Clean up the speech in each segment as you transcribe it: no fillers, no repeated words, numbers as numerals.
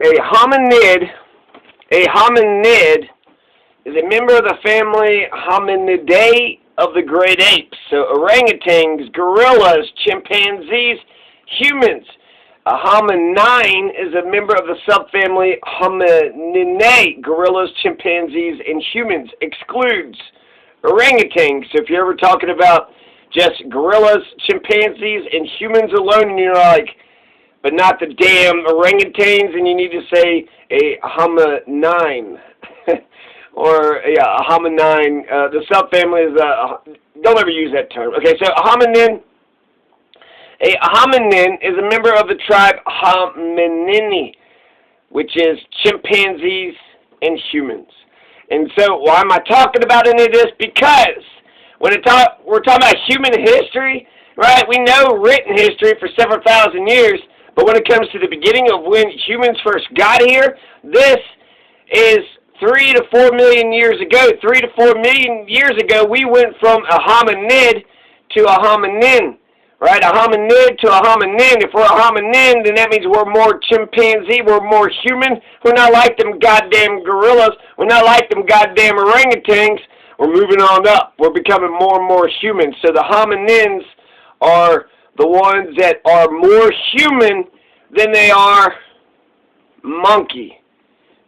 A hominid, a hominid is a member of the family Hominidae of the great apes. So orangutans, gorillas, chimpanzees, humans. A hominine is a member of the subfamily Homininae, gorillas, chimpanzees, and humans. Excludes orangutans. So if you're ever talking about just gorillas, chimpanzees, and humans alone, and you're like, but not the damn orangutans, and you need to say a hominine. Or, yeah, a hominine. The subfamily is, don't ever use that term. Okay, so a hominin is a member of the tribe Hominini, which is chimpanzees and humans. And so, why am I talking about any of this? Because when we're talking about human history, right, we know written history for several thousand years, but when it comes to the beginning of when humans first got here, this is 3 to 4 million years ago. 3 to 4 million years ago, we went from a hominid to a hominin, right? A hominid to a hominin. If we're a hominin, then that means we're more chimpanzee, we're more human. We're not like them goddamn gorillas. We're not like them goddamn orangutans. We're moving on up. We're becoming more and more human. So the hominins are the ones that are more human than they are monkey.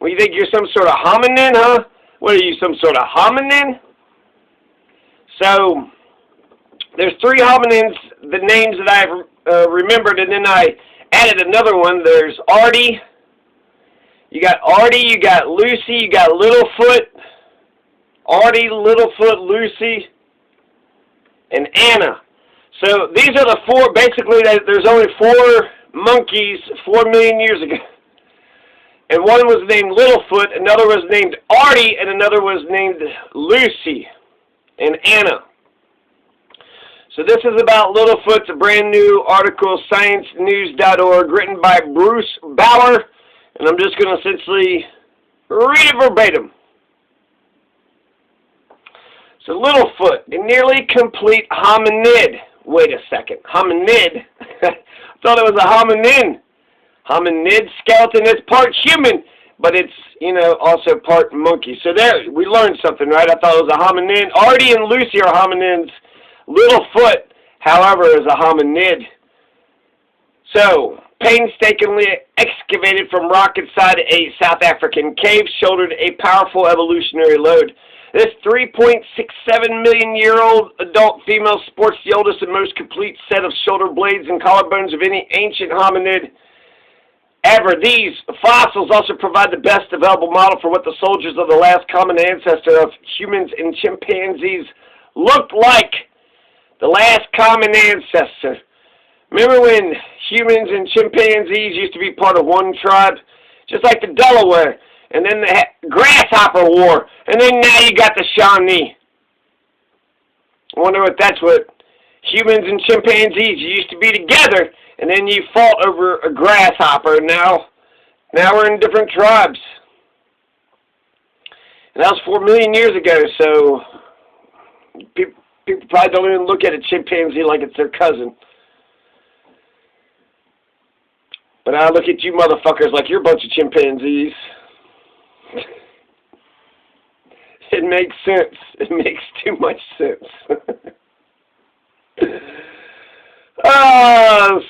Well, you think you're some sort of hominin, huh? What are you, some sort of hominin? So, there's 3 hominins, the names that I've remembered, and then I added another one. There's Ardi. You got Ardi, you got Lucy, you got Littlefoot. Ardi, Littlefoot, Lucy, and Anna. So, these are the 4, basically, there's only 4 monkeys 4 million years ago. And one was named Littlefoot, another was named Ardi, and another was named Lucy and Anna. So this is about Littlefoot. It's a brand new article, sciencenews.org, written by Bruce Bauer. And I'm just going to essentially read it verbatim. So Littlefoot, a nearly complete hominid. Wait a second. Hominid? I thought it was a hominin. Hominid skeleton is part human, but it's, you know, also part monkey. So there, we learned something, right? I thought it was a hominin. Ardi and Lucy are hominins. Littlefoot, however, is a hominid. So, painstakingly excavated from rock inside a South African cave, shouldered a powerful evolutionary load. This 3.67 million year old adult female sports the oldest and most complete set of shoulder blades and collarbones of any ancient hominid ever. These fossils also provide the best available model for what the soldiers of the last common ancestor of humans and chimpanzees looked like. The last common ancestor. Remember when humans and chimpanzees used to be part of one tribe? Just like the Delaware. And then the Grasshopper War. And then now you got the Shawnee. I wonder if that's what humans and chimpanzees used to be together. And then you fought over a grasshopper. Now we're in different tribes. And that was 4 million years ago. So people probably don't even look at a chimpanzee like it's their cousin. But I look at you motherfuckers like you're a bunch of chimpanzees. It makes sense. It makes too much sense.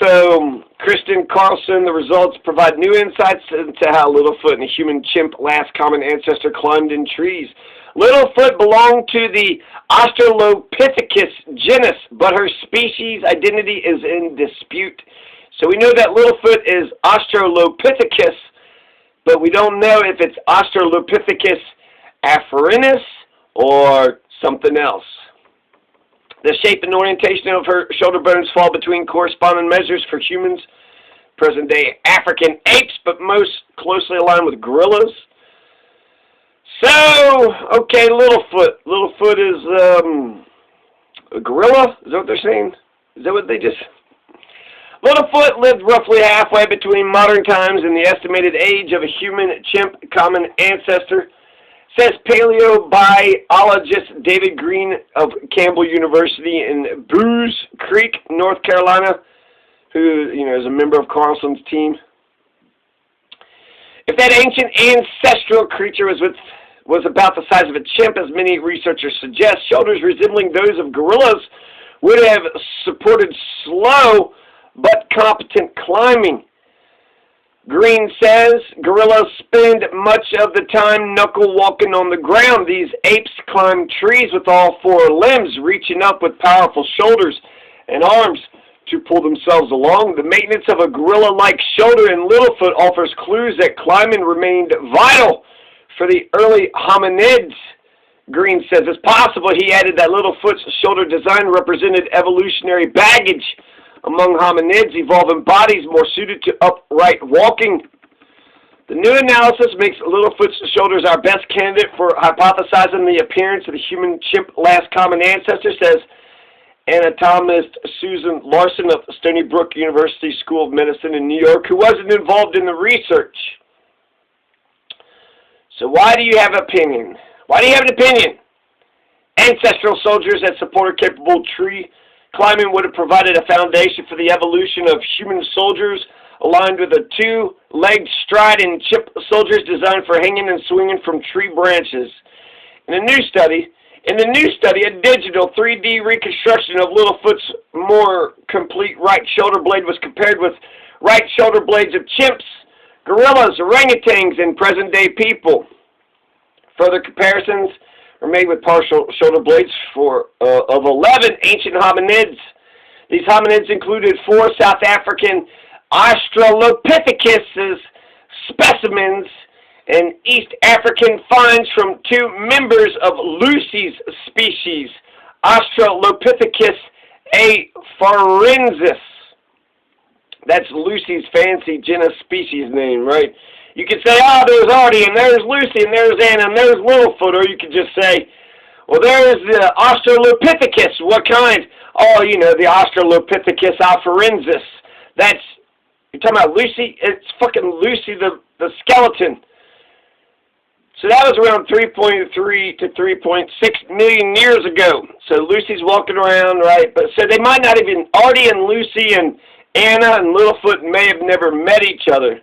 So, Kristen Carlson, the results provide new insights into how Littlefoot and the human-chimp last common ancestor climbed in trees. Littlefoot belonged to the Australopithecus genus, but her species identity is in dispute. So we know that Littlefoot is Australopithecus, but we don't know if it's Australopithecus afarensis or something else. The shape and orientation of her shoulder bones fall between corresponding measures for humans, present-day African apes, but most closely aligned with gorillas. So, okay, Littlefoot. Littlefoot is a gorilla? Is that what they're saying? Is that what they just... Littlefoot lived roughly halfway between modern times and the estimated age of a human-chimp common ancestor, says paleobiologist David Green of Campbell University in Booze Creek, North Carolina, who is a member of Carlson's team. If that ancient ancestral creature was about the size of a chimp, as many researchers suggest, shoulders resembling those of gorillas would have supported slow but competent climbing. Green says gorillas spend much of the time knuckle walking on the ground. These apes climb trees with all four limbs, reaching up with powerful shoulders and arms to pull themselves along. The maintenance of a gorilla-like shoulder in Littlefoot offers clues that climbing remained vital for the early hominids. Green says it's possible, he added, that Littlefoot's shoulder design represented evolutionary baggage among hominids, evolving bodies more suited to upright walking. The new analysis makes Littlefoot's shoulders our best candidate for hypothesizing the appearance of the human-chimp last common ancestor, says anatomist Susan Larson of Stony Brook University School of Medicine in New York, who wasn't involved in the research. So why do you have an opinion? Why do you have an opinion? Ancestral soldiers that support a capable tree climbing would have provided a foundation for the evolution of human soldiers, aligned with a two-legged stride in chimp soldiers designed for hanging and swinging from tree branches. In a new study, a digital 3D reconstruction of Littlefoot's more complete right shoulder blade was compared with right shoulder blades of chimps, gorillas, orangutans, and present-day people. Further comparisons were made with partial shoulder blades of 11 ancient hominids. These hominids included 4 South African Australopithecus specimens and East African finds from 2 members of Lucy's species, Australopithecus afarensis. That's Lucy's fancy genus species name, right? You could say, oh, there's Ardi, and there's Lucy, and there's Anna, and there's Littlefoot. Or you could just say, well, there's the Australopithecus. What kind? Oh, you know, the Australopithecus afarensis. That's, you're talking about Lucy? It's fucking Lucy the skeleton. So that was around 3.3 to 3.6 million years ago. So Lucy's walking around, right? But so they might not even, Ardi and Lucy and Anna and Littlefoot may have never met each other.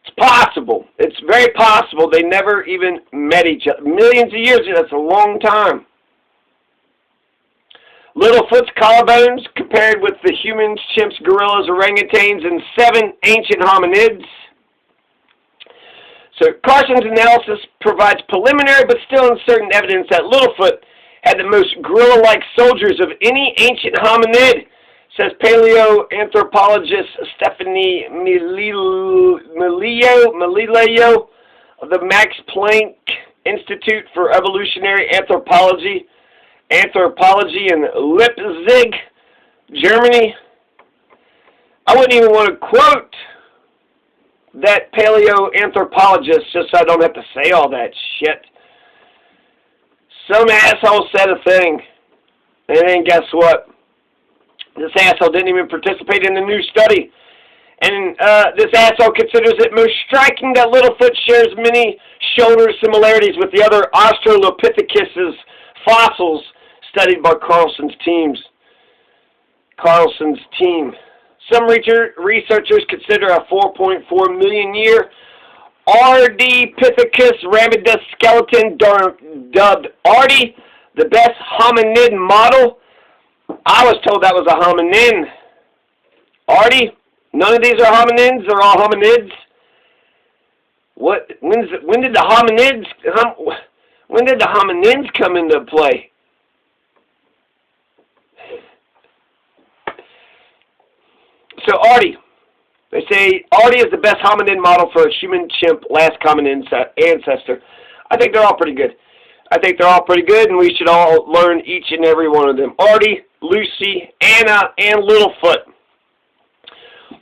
It's possible. It's very possible they never even met each other. Millions of years, that's a long time. Littlefoot's collarbones compared with the humans, chimps, gorillas, orangutans, and 7 ancient hominids. So Carson's analysis provides preliminary but still uncertain evidence that Littlefoot had the most gorilla-like soldiers of any ancient hominid, says paleoanthropologist Stephanie Melileo of the Max Planck Institute for Evolutionary Anthropology in Leipzig, Germany. I wouldn't even want to quote that paleoanthropologist just so I don't have to say all that shit. Some asshole said a thing, and then guess what? This asshole didn't even participate in the new study. And this asshole considers it most striking that Littlefoot shares many shoulder similarities with the other Australopithecus fossils studied by Carlson's team. Some researchers consider a 4.4 million year Ardipithecus ramidus skeleton dubbed Ardi the best hominid model. I was told that was a hominin. Ardi? None of these are hominids. They're all hominids. What? When did the hominids come into play? So Ardi. They say Ardi is the best hominid model for a human-chimp last common ancestor. I think they're all pretty good. And we should all learn each and every one of them. Ardi, Lucy, Anna, and Littlefoot.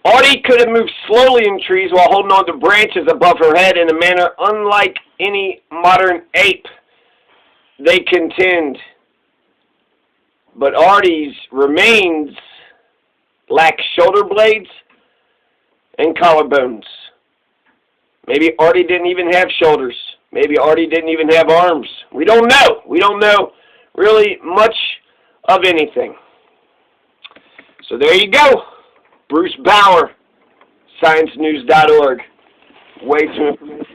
Ardi could have moved slowly in trees while holding on to branches above her head in a manner unlike any modern ape, they contend. But Ardi's remains lack shoulder blades and collarbones. Maybe Ardi didn't even have shoulders. Maybe Ardi didn't even have arms. We don't know. We don't know really much of anything. So there you go. Bruce Bauer, ScienceNews.org. way too information.